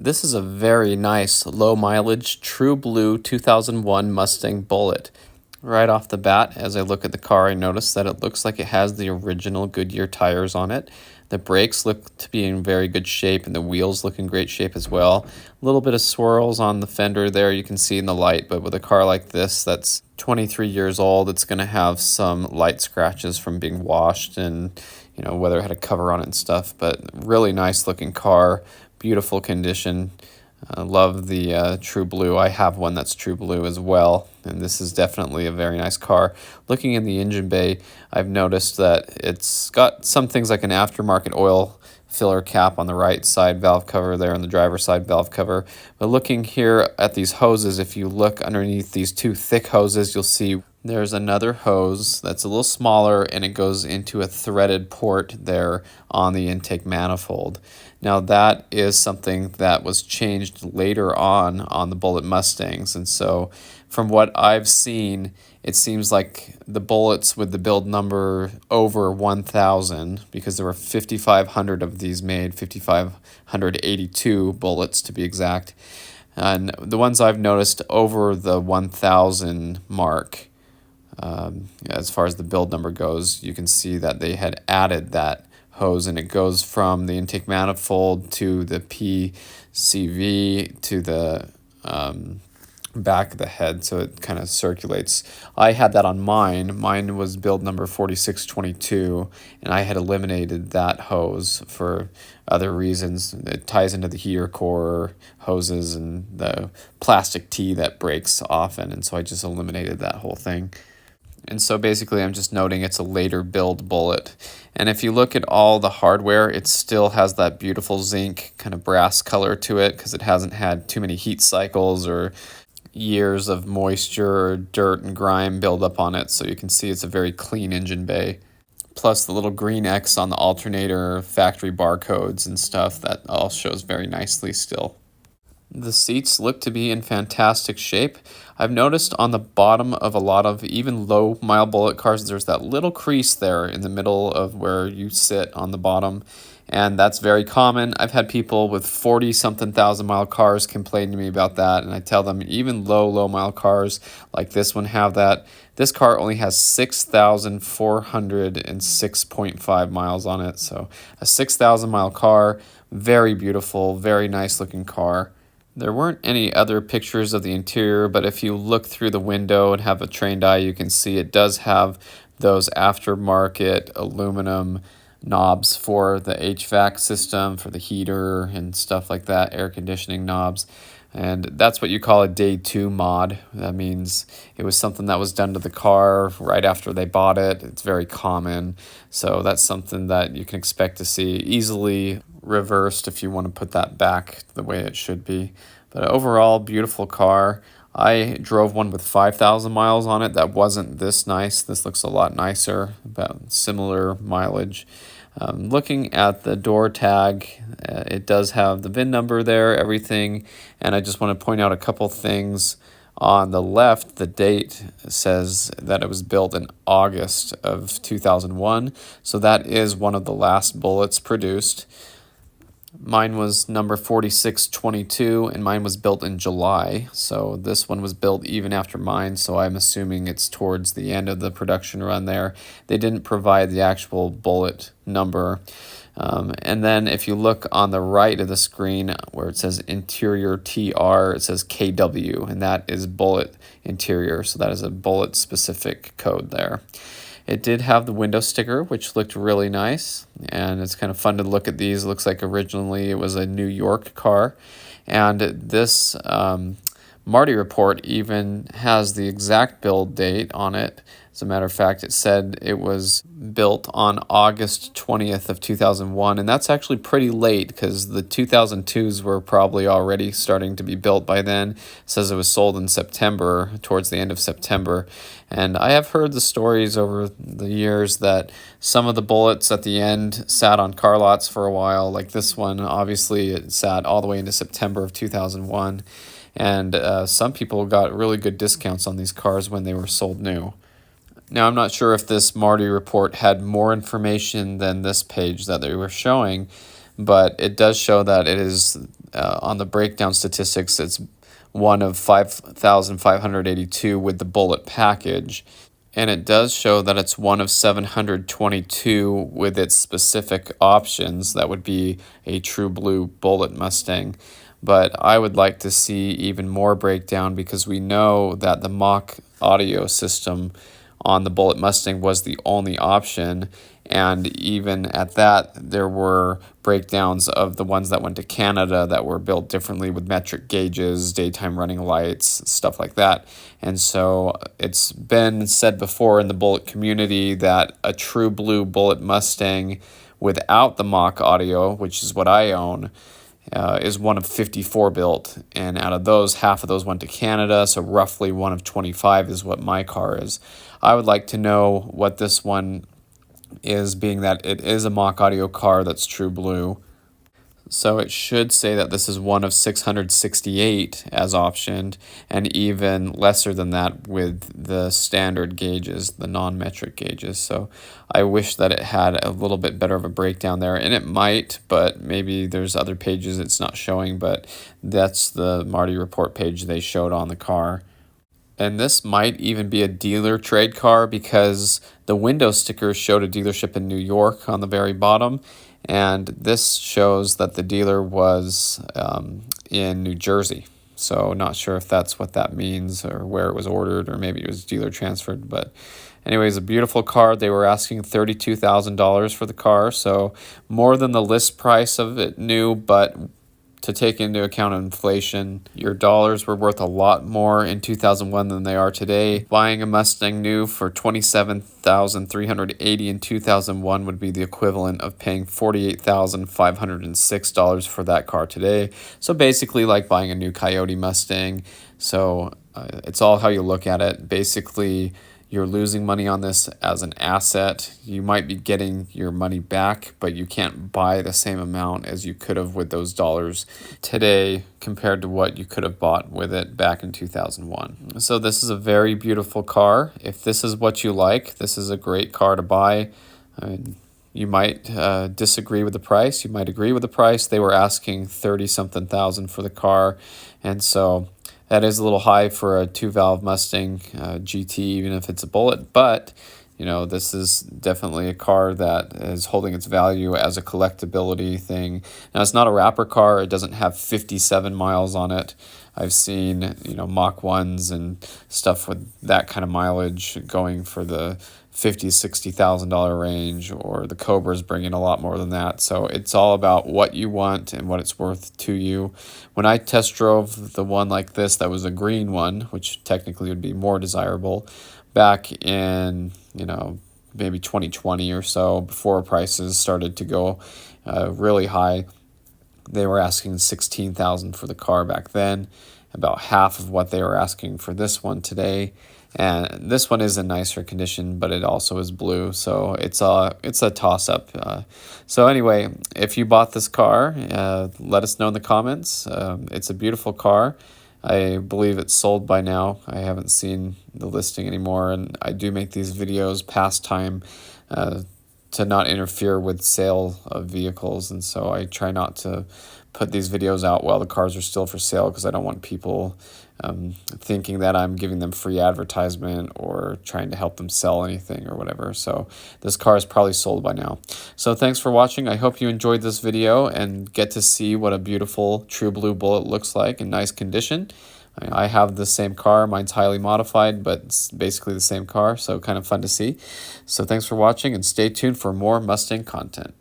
This is a very nice low mileage true blue 2001 Mustang Bullitt. Right off the bat, as I look at the car, I notice that it looks like it has the original Goodyear tires on it. The brakes look to be in very good shape, and the wheels look in great shape as well. A little bit of swirls on the fender there you can see in the light, but with a car like this that's 23 years old, it's going to have some light scratches from being washed and, whether it had a cover on it and stuff. But really nice looking car, beautiful condition. Love the true blue. I have one that's true blue as well, and this is definitely a very nice car. Looking in the engine bay, I've noticed that it's got some things like an aftermarket oil filler cap on the right side valve cover there on the driver's side valve cover. But looking here at these hoses, if you look underneath these two thick hoses, you'll see there's another hose that's a little smaller, and it goes into a threaded port there on the intake manifold. Now that is something that was changed later on the Bullitt Mustangs, and so from what I've seen, it seems like the Bullitts with the build number over 1,000, because there were 5,500 of these made, 5,582 Bullitts to be exact, and the ones I've noticed over the 1,000 mark, as far as the build number goes, you can see that they had added that hose, and it goes from the intake manifold to the PCV to the back of the head, so it kind of circulates. I had that on mine. Mine was build number 4622, and I had eliminated that hose for other reasons. It ties into the heater core hoses and the plastic tee that breaks often, and so I just eliminated that whole thing. And so basically I'm just noting it's a later build Bullitt. And if you look at all the hardware, it still has that beautiful zinc kind of brass color to it, because it hasn't had too many heat cycles or years of moisture or dirt and grime build up on it. So you can see it's a very clean engine bay. Plus the little green X on the alternator, factory barcodes and stuff, that all shows very nicely still. The seats look to be in fantastic shape. I've noticed on the bottom of a lot of even low mile Bullitt cars, there's that little crease there in the middle of where you sit on the bottom, and that's very common. I've had people with 40-something thousand mile cars complain to me about that, and I tell them even low mile cars like this one have that. This car only has 6,406.5 miles on it, so a 6,000 mile car, very beautiful, very nice looking car. There weren't any other pictures of the interior, but if you look through the window and have a trained eye, you can see it does have those aftermarket aluminum knobs for the HVAC system, for the heater and stuff like that, air conditioning knobs. And that's what you call a day 2 mod. That means it was something that was done to the car right after they bought it. It's very common. So that's something that you can expect to see easily reversed if you want to put that back the way it should be. But overall, beautiful car. I drove one with 5,000 miles on it that wasn't this nice. This looks a lot nicer, about similar mileage. Looking at the door tag, it does have the VIN number there, everything, and I just want to point out a couple things. On the left, the date says that it was built in August of 2001, so that is one of the last Bullitts produced. Mine was number 4622, and mine was built in July, so this one was built even after mine, so I'm assuming it's towards the end of the production run there. They didn't provide the actual Bullitt number. And then if you look on the right of the screen where it says interior TR, it says KW, and that is Bullitt interior, so that is a Bullitt specific code there. It did have the window sticker, which looked really nice, and it's kind of fun to look at these. It looks like originally it was a New York car, and this Marty report even has the exact build date on it. As a matter of fact, it said it was built on August 20th of 2001, and that's actually pretty late because the 2002s were probably already starting to be built by then. It says it was sold in September, towards the end of September, and I have heard the stories over the years that some of the Bullitts at the end sat on car lots for a while, like this one. Obviously, it sat all the way into September of 2001, and some people got really good discounts on these cars when they were sold new. Now, I'm not sure if this Marty report had more information than this page that they were showing, but it does show that it is on the breakdown statistics, it's one of 5,582 with the bullitt package. And it does show that it's one of 722 with its specific options. That would be a true blue bullitt Mustang. But I would like to see even more breakdown, because we know that the mock audio system on the bullitt Mustang was the only option. And even at that, there were breakdowns of the ones that went to Canada that were built differently with metric gauges, daytime running lights, stuff like that. And so it's been said before in the bullitt community that a true blue bullitt Mustang without the mock audio, which is what I own, is one of 54 built. And out of those, half of those went to Canada, so roughly one of 25 is what my car is. I would like to know what this one is, being that it is a mock audio car that's true blue. So it should say that this is one of 668 as optioned, and even lesser than that with the standard gauges, the non-metric gauges. So I wish that it had a little bit better of a breakdown there, and it might, but maybe there's other pages it's not showing, but that's the Marti report page they showed on the car. And this might even be a dealer trade car, because the window stickers showed a dealership in New York on the very bottom. And this shows that the dealer was in New Jersey. So not sure if that's what that means, or where it was ordered, or maybe it was dealer transferred. But anyways, a beautiful car. They were asking $32,000 for the car. So more than the list price of it new, but to take into account inflation, your dollars were worth a lot more in 2001 than they are today. Buying a Mustang new for $27,380 in 2001 would be the equivalent of paying $48,506 for that car today. So basically like buying a new Coyote Mustang. So it's all how you look at it. Basically, you're losing money on this as an asset. You might be getting your money back, but you can't buy the same amount as you could have with those dollars today compared to what you could have bought with it back in 2001. So this is a very beautiful car. If this is what you like, this is a great car to buy. You might disagree with the price. You might agree with the price. They were asking 30-something thousand for the car, and so that is a little high for a 2-valve Mustang GT, even if it's a bullitt. But, you know, this is definitely a car that is holding its value as a collectability thing. Now, it's not a wrapper car. It doesn't have 57 miles on it. I've seen, you know, Mach 1s and stuff with that kind of mileage going for the $50,000-$60,000 range, or the Cobra's bringing a lot more than that. So it's all about what you want and what it's worth to you. When I test drove the one like this that was a green one, which technically would be more desirable, back in, you know, maybe 2020 or so, before prices started to go really high, they were asking $16,000 for the car back then, about half of what they were asking for this one today. And this one is in nicer condition, but it also is blue, so it's a toss-up. So anyway, if you bought this car, let us know in the comments. It's a beautiful car. I believe it's sold by now. I haven't seen the listing anymore, and I do make these videos past time to not interfere with sale of vehicles, and so I try not to put these videos out while the cars are still for sale, because I don't want people thinking that I'm giving them free advertisement or trying to help them sell anything or whatever. So this car is probably sold by now. So thanks for watching. I hope you enjoyed this video and get to see what a beautiful true blue bullitt looks like in nice condition. I have the same car. Mine's highly modified, but it's basically the same car, so kind of fun to see. So thanks for watching, and stay tuned for more Mustang content.